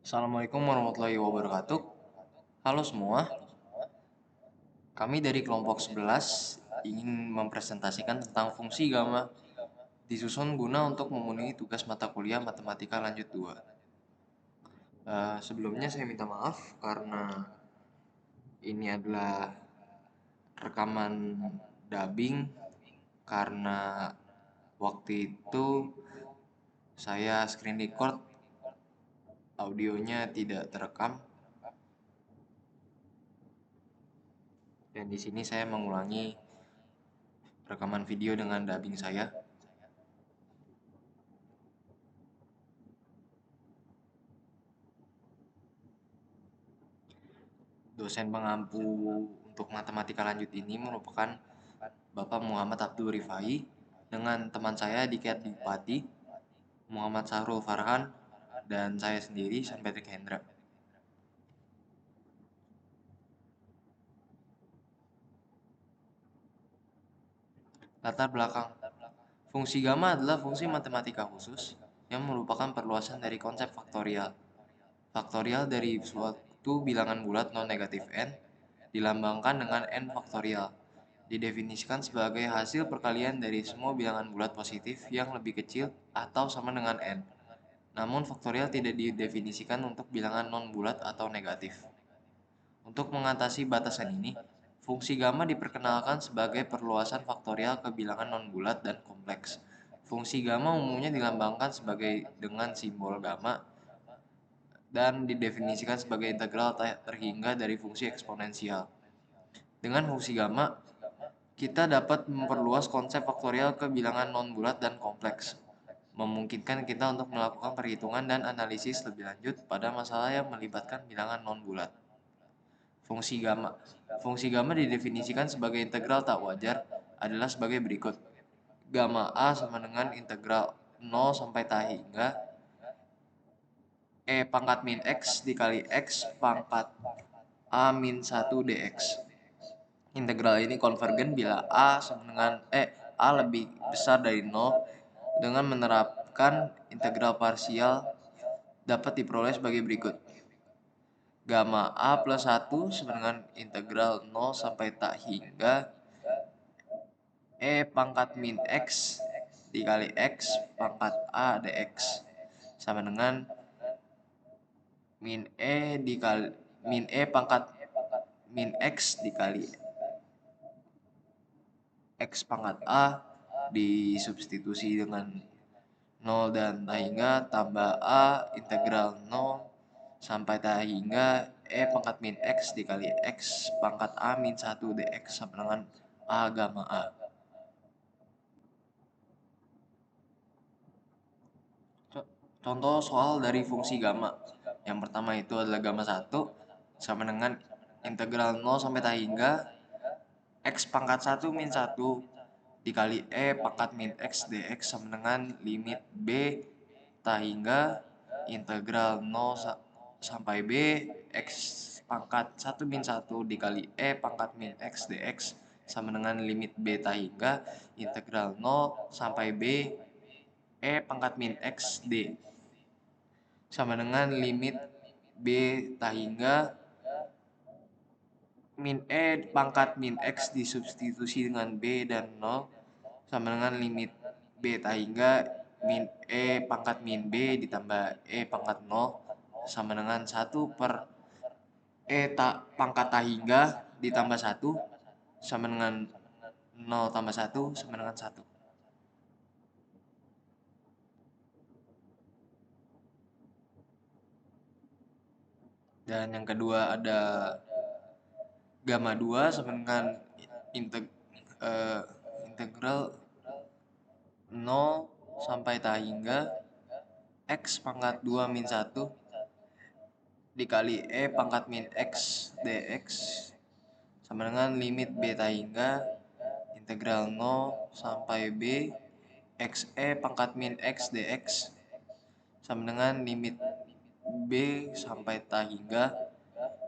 Assalamualaikum warahmatullahi wabarakatuh. Halo semua, kami dari kelompok 11 ingin mempresentasikan tentang fungsi gamma disusun guna untuk memenuhi tugas mata kuliah Matematika Lanjut 2. Sebelumnya saya minta maaf karena ini adalah rekaman dubbing karena waktu itu saya screen record audionya tidak terekam. Dan di sini saya mengulangi rekaman video dengan dubbing saya. Dosen pengampu untuk matematika lanjut ini merupakan Bapak Muhammad Abdul Rifai dengan teman saya Diki Adipati, Muhammad Sahrul Farhan, dan saya sendiri San Patrick Hendra. Latar belakang. Fungsi gamma adalah fungsi matematika khusus yang merupakan perluasan dari konsep faktorial. Faktorial dari suatu bilangan bulat non-negatif n dilambangkan dengan n faktorial. Didefinisikan sebagai hasil perkalian dari semua bilangan bulat positif yang lebih kecil atau sama dengan n. Namun faktorial tidak didefinisikan untuk bilangan non-bulat atau negatif. Untuk mengatasi batasan ini, fungsi gamma diperkenalkan sebagai perluasan faktorial ke bilangan non-bulat dan kompleks. Fungsi gamma umumnya dilambangkan sebagai dengan simbol gamma dan didefinisikan sebagai integral terhingga dari fungsi eksponensial. Dengan fungsi gamma, kita dapat memperluas konsep faktorial ke bilangan non-bulat dan kompleks, memungkinkan kita untuk melakukan perhitungan dan analisis lebih lanjut pada masalah yang melibatkan bilangan non-bulat. Fungsi gamma. Fungsi gamma didefinisikan sebagai integral tak wajar adalah sebagai berikut. Gamma A sama dengan integral 0 sampai tak hingga E pangkat min X dikali X pangkat A min 1 dx. Integral ini konvergen bila A sama dengan A lebih besar dari 0 dengan menerapkan integral parsial dapat diperoleh sebagai berikut. Gamma A plus 1 sama dengan integral 0 sampai tak hingga E pangkat min X dikali X pangkat A dx sama dengan min E pangkat min X dikali X pangkat A disubstitusi dengan 0 dan tak hingga tambah A integral 0 sampai tak hingga E pangkat min X dikali X pangkat A min 1 dx sama dengan A gamma A. Contoh soal dari fungsi gamma. Yang pertama itu adalah gamma 1 sama dengan integral 0 sampai tak hingga X pangkat 1 min 1 dikali E pangkat min X dx sama dengan limit B tak hingga integral 0 sampai B X pangkat 1 min 1 dikali E pangkat min X dx sama dengan limit B tak hingga integral 0 sampai B E pangkat min X D sama dengan limit B tak hingga min E pangkat min X disubstitusi dengan B dan 0 sama dengan limit B tak hingga min E pangkat min B ditambah E pangkat 0 sama dengan 1 per E pangkat tak hingga ditambah 1 sama dengan 0 tambah 1 sama dengan 1. Dan yang kedua ada gamma 2 sama dengan integral 0 sampai tak hingga X pangkat 2 min 1 dikali E pangkat min X dx sama dengan limit B tak hingga integral 0 sampai B X E pangkat min X dx sama dengan limit B sampai tak hingga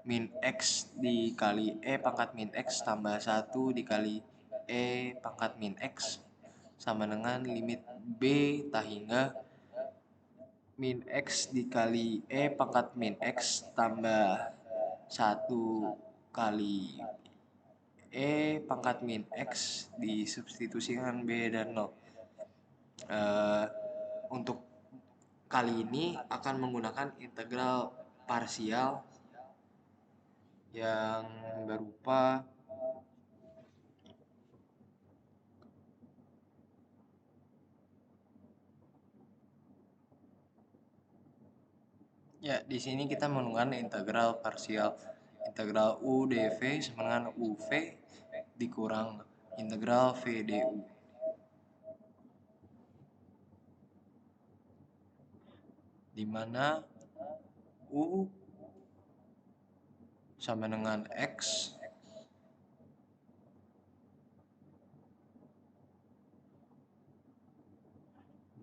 min X dikali E pangkat min X tambah 1 dikali E pangkat min X sama dengan limit B tak hingga min X dikali pangkat min X tambah 1 kali pangkat min X disubstitusikan B dan 0. Eh, untuk kali ini akan menggunakan integral parsial yang berupa ya, di sini kita menggunakan integral parsial. Integral U dV sama dengan UV dikurang integral V du. Di mana U sama dengan X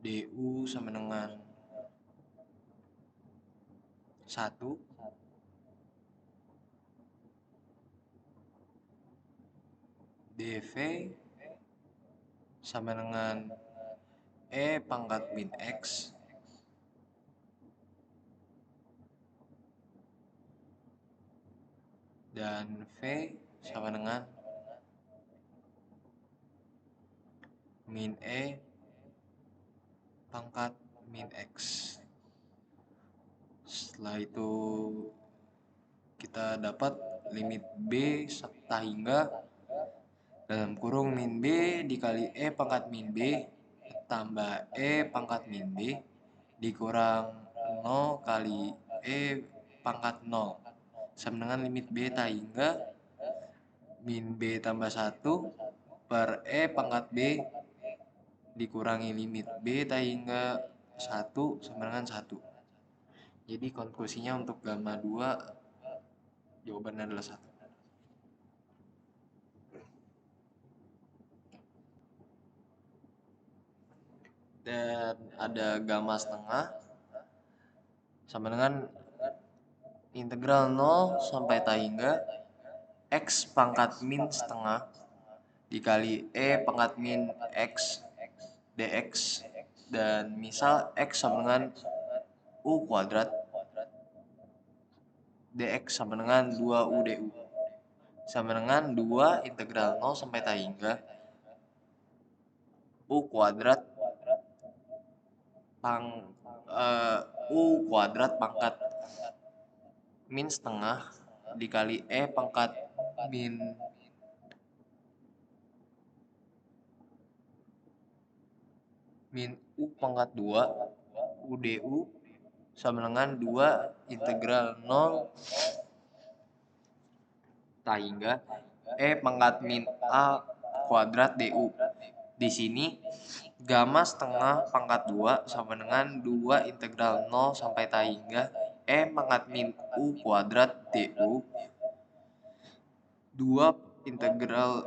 du sama dengan 1 dV sama dengan pangkat min X dan V sama dengan min pangkat min X. Setelah itu kita dapat limit B serta hingga dalam kurung min B dikali pangkat min B tambah pangkat min B dikurang 0 kali pangkat 0 sama dengan limit B tak hingga min B tambah 1 per pangkat B dikurangi limit B tak hingga 1 sama dengan 1. Jadi konklusinya untuk gamma 2 jawabannya adalah 1. Dan ada gamma setengah sama dengan integral 0 sampai tak hingga X pangkat min setengah dikali pangkat min X dx dan misal X sama dengan U kuadrat dx sama dengan 2U du sama dengan 2 integral 0 sampai tak hingga U kuadrat U kuadrat pangkat min setengah dikali pangkat min U pangkat 2 U du sama dengan 2 integral 0 tak hingga pangkat min A kuadrat du. Di sini gamma setengah pangkat 2 sama dengan 2 integral 0 sampai tak hingga pangkat min U kuadrat du 2 integral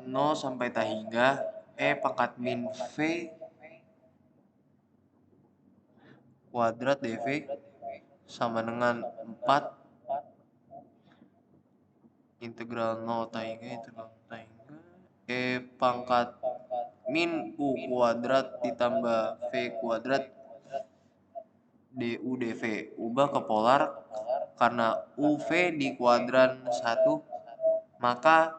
0 sampai tak hingga pangkat min V kuadrat dV sama dengan 4 integral 0 tak hingga pangkat min U kuadrat ditambah V kuadrat du dV. Ubah ke polar karena UV di kuadran 1 maka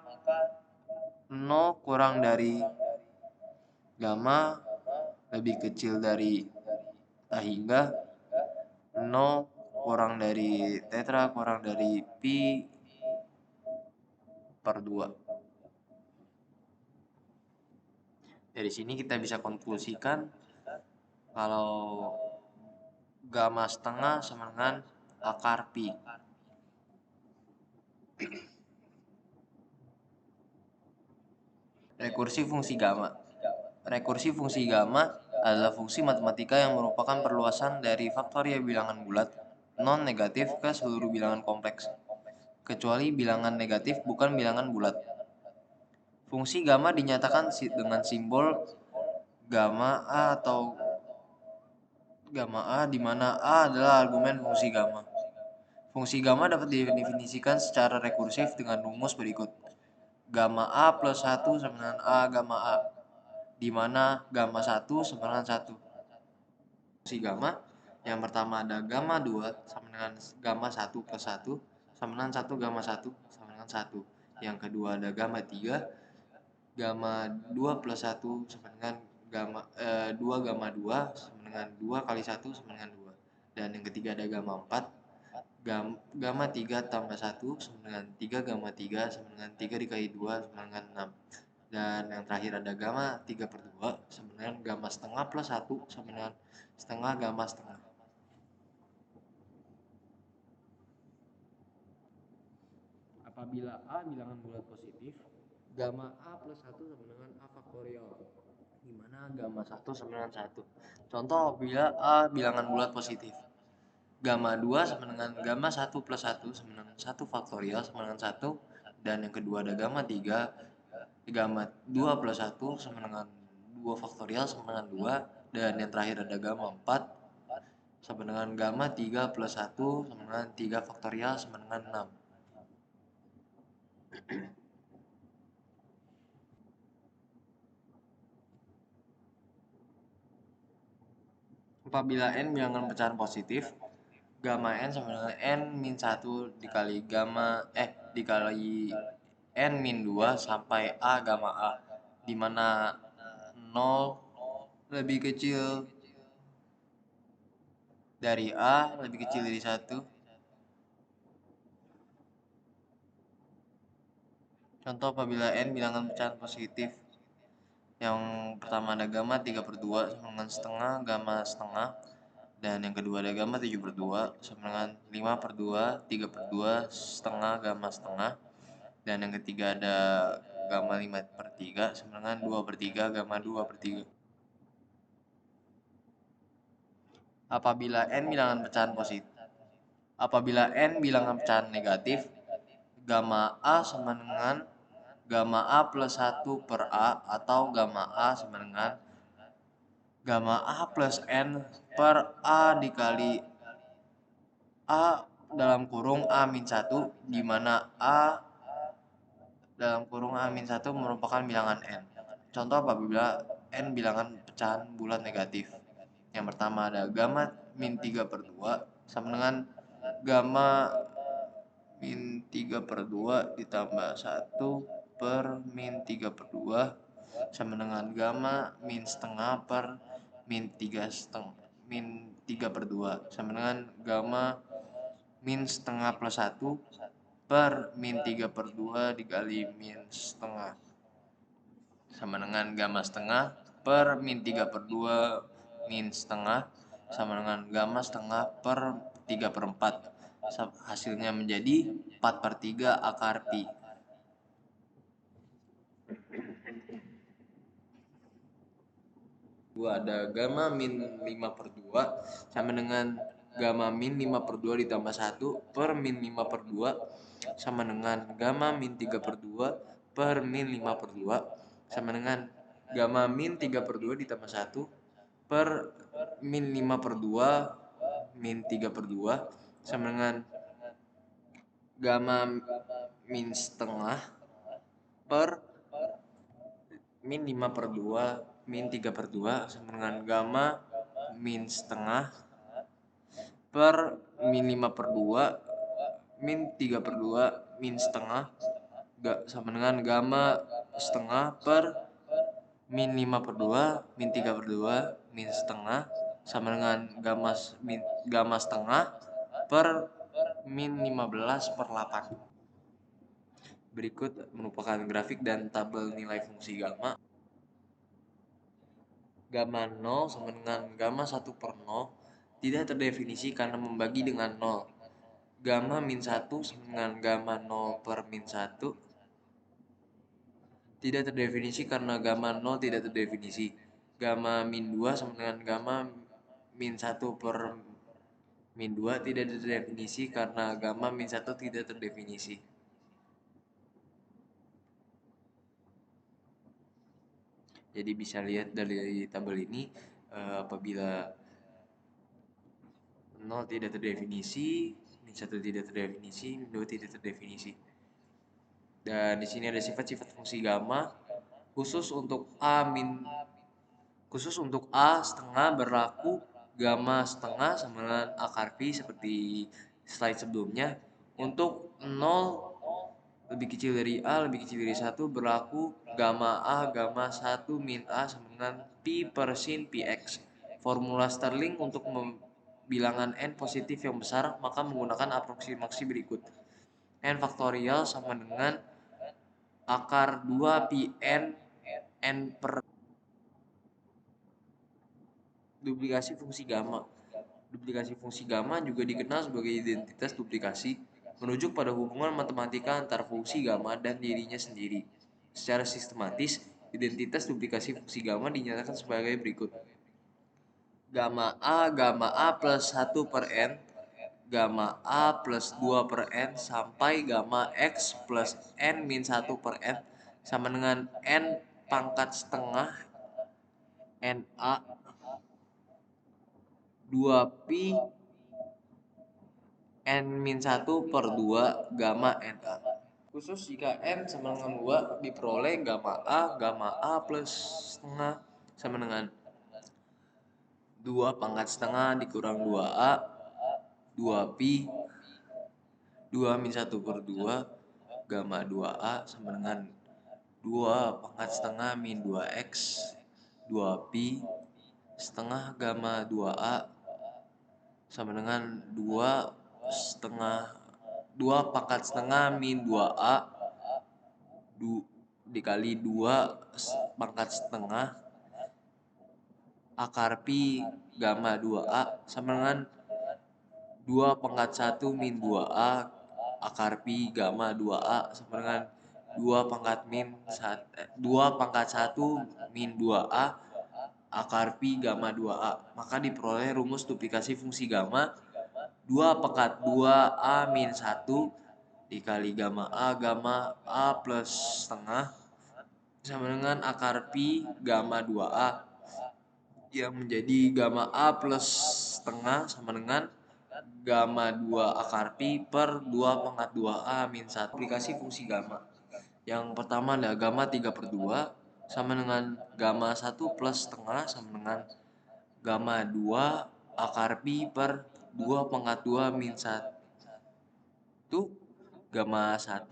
0 kurang dari gamma lebih kecil dari tak hingga 0 kurang dari tetra kurang dari pi per 2. Dari sini kita bisa konklusikan kalau gamma setengah sama dengan akar pi. Rekursi fungsi gamma. Rekursi fungsi gamma adalah fungsi matematika yang merupakan perluasan dari faktorial bilangan bulat non negatif ke seluruh bilangan kompleks, kecuali bilangan negatif bukan bilangan bulat. Fungsi gamma dinyatakan dengan simbol gamma A atau gamma A di mana A adalah argumen fungsi gamma. Fungsi gamma dapat didefinisikan secara rekursif dengan rumus berikut. Gamma A plus 1 sama dengan A gamma A, di mana gamma 1 sama dengan 1. Fungsi gamma Yang pertama ada gamma 2 sama dengan gamma 1 plus 1 sama dengan 1 gamma 1 sama dengan 1. Yang kedua ada gamma 3, gamma 2 plus 1 sama dengan 2 gamma 2 sama dengan 2 kali 1 sama dengan 2. Dan yang ketiga ada gamma 4, gamma 3 tambah 1 sama dengan 3 gamma 3 sama dengan 3 dikali 2 sama dengan 6. Dan yang terakhir ada gamma 3 per 2 sama dengan gamma setengah plus 1 sama dengan setengah gamma setengah. Apabila A bilangan bulat positif, gamma A plus 1 sama dengan A faktorial, di mana gamma 1 sama dengan 1. Contoh apabila A bilangan bulat positif, gamma 2 sama dengan gamma 1 plus 1 sama dengan 1 faktorial sama dengan 1. Dan yang kedua ada gamma 3, gamma 2 plus 1 sama dengan 2 faktorial sama dengan 2. Dan yang terakhir ada gamma 4 sama dengan gamma 3 plus 1 sama dengan 3 faktorial sama dengan 6. Apabila n bilangan pecahan positif, gamma n sama dengan n min 1 dikali dikali n min 2 sampai a gamma a, di mana 0 lebih kecil dari a lebih kecil dari 1. Contoh apabila n bilangan pecahan positif, yang pertama ada gamma 3 per 2 sama dengan setengah gamma setengah. Dan yang kedua ada gamma 7 per 2 sama dengan 5 per 2, 3 per 2, setengah gamma setengah. Dan yang ketiga ada gamma 5 per 3 sama dengan 2 per 3 gamma 2 per 3. Apabila n bilangan pecahan positif, apabila n bilangan pecahan negatif, gamma a sama dengan gamma a plus 1 per a atau gamma a sama dengan gamma a plus n per a dikali a dalam kurung a min 1, di mana a dalam kurung a min 1 merupakan bilangan n. Contoh apabila n bilangan pecahan bulat negatif. Yang pertama ada gamma min 3 per 2 sama dengan gamma min 3 per 2 ditambah 1 per min 3 per 2 sama dengan gamma min setengah per min 3 per 2 sama dengan gamma min setengah plus 1 per min 3 per 2 dikali min setengah sama dengan gamma setengah per min 3 per 2 min setengah sama dengan gamma setengah per 3 per 4. Hasilnya menjadi 4 per 3 akar pi. Ada gamma min 5 per 2 sama dengan gamma min 5 per 2 ditambah 1 per min 5 per 2 sama dengan gamma min 3 per 2 per min 5 per 2 sama dengan gamma min 3 per 2 ditambah 1 per min 5 per 2 min 3 per 2 sama dengan gamma min setengah per min 5 per 2 min 3 per 2 sama dengan gamma min setengah per min 5 per 2 min 3 per 2 min setengah sama dengan gamma setengah per min 5 per 2 min 3 per 2 min setengah sama dengan gamma setengah per min 15 per 8. Berikut merupakan grafik dan tabel nilai fungsi gamma. Gamma 0 sama dengan gamma 1 per 0 tidak terdefinisi karena membagi dengan 0. Gamma min 1 sama dengan gamma 0 per min 1 tidak terdefinisi karena gamma 0 tidak terdefinisi. Gamma min 2 sama dengan gamma min 1 per min 2 tidak terdefinisi karena gamma min 1 tidak terdefinisi. Jadi bisa lihat dari tabel ini, apabila 0 tidak terdefinisi, min 1 tidak terdefinisi, min 2 tidak terdefinisi. Dan di sini ada sifat-sifat fungsi gamma khusus untuk A setengah berlaku gamma setengah sama dengan akar pi seperti slide sebelumnya. Untuk 0 lebih kecil dari A lebih kecil dari 1 berlaku gamma A gamma 1 min A sama dengan pi per sin px. Formula Stirling untuk bilangan n positif yang besar maka menggunakan aproksimasi berikut. N faktorial sama dengan akar 2 pi n per duplikasi fungsi gamma. Duplikasi fungsi gamma juga dikenal sebagai identitas duplikasi, merujuk pada hubungan matematika antara fungsi gamma dan dirinya sendiri. Secara sistematis, identitas duplikasi fungsi gamma dinyatakan sebagai berikut. Gamma A plus 1 per n, gamma A plus 2 per n, sampai gamma X plus n min 1 per n, sama dengan n pangkat setengah NA 2 pi n-1 per 2 gamma NA. Khusus jika n sama dengan 2 diperoleh gamma A plus setengah sama dengan 2 pangkat setengah dikurang 2A 2 pi 2 min 1 per 2 gamma 2A sama dengan 2 pangkat setengah min 2X 2 pi setengah gamma 2A sama dengan 2 setengah 2 pangkat setengah min 2A dikali 2 pangkat setengah akar pi gamma 2A sama dengan 2 pangkat 1 min 2A akar pi gamma 2A sama dengan 2 pangkat 1 min 2A akar pi gamma 2A. Maka diperoleh rumus duplikasi fungsi gamma 2 pangkat 2A min 1 dikali gamma A plus setengah sama dengan akar pi gamma 2A yang menjadi gamma A plus setengah sama dengan gamma 2 akar pi per 2 pangkat 2A min 1. Aplikasi fungsi gamma. Yang pertama adalah gamma 3 per 2 sama dengan gamma 1 plus setengah sama dengan gamma 2 akar pi per 2 pangkat 2 min 1 gamma 1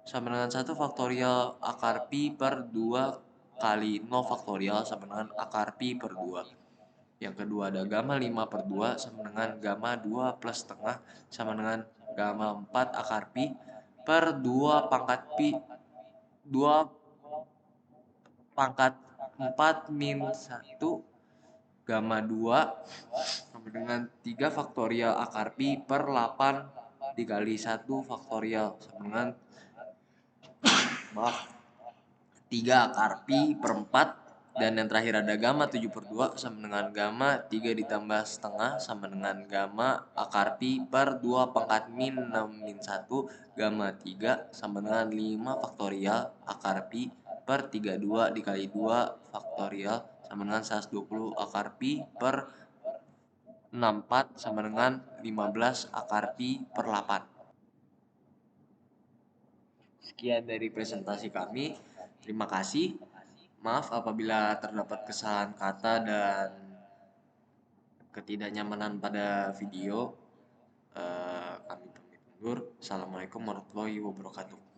sama dengan 1 faktorial akar pi per 2 kali 0 faktorial sama dengan akar pi per 2. Yang kedua ada gamma 5 per 2 sama dengan gamma 2 plus setengah sama dengan gamma 4 akar pi per 2 pangkat pi 2 pangkat 4 min 1 gamma 2 sama dengan 3 faktorial akar pi per 8 dikali 1 faktorial sama dengan 3 akar pi per 4. Dan yang terakhir ada gamma 7 per 2 sama dengan gamma 3 ditambah setengah sama dengan gamma akar pi per 2 pangkat min 6 min 1 gamma 3 sama dengan 5 faktorial akar pi per 32 dikali 2 faktorial sama dengan 120 akar pi per 64 sama dengan 15 akar pi per 8. Sekian dari presentasi kami. Terima kasih. Maaf apabila terdapat kesalahan kata dan ketidaknyamanan pada video. Kami pamit undur. Assalamualaikum warahmatullahi wabarakatuh.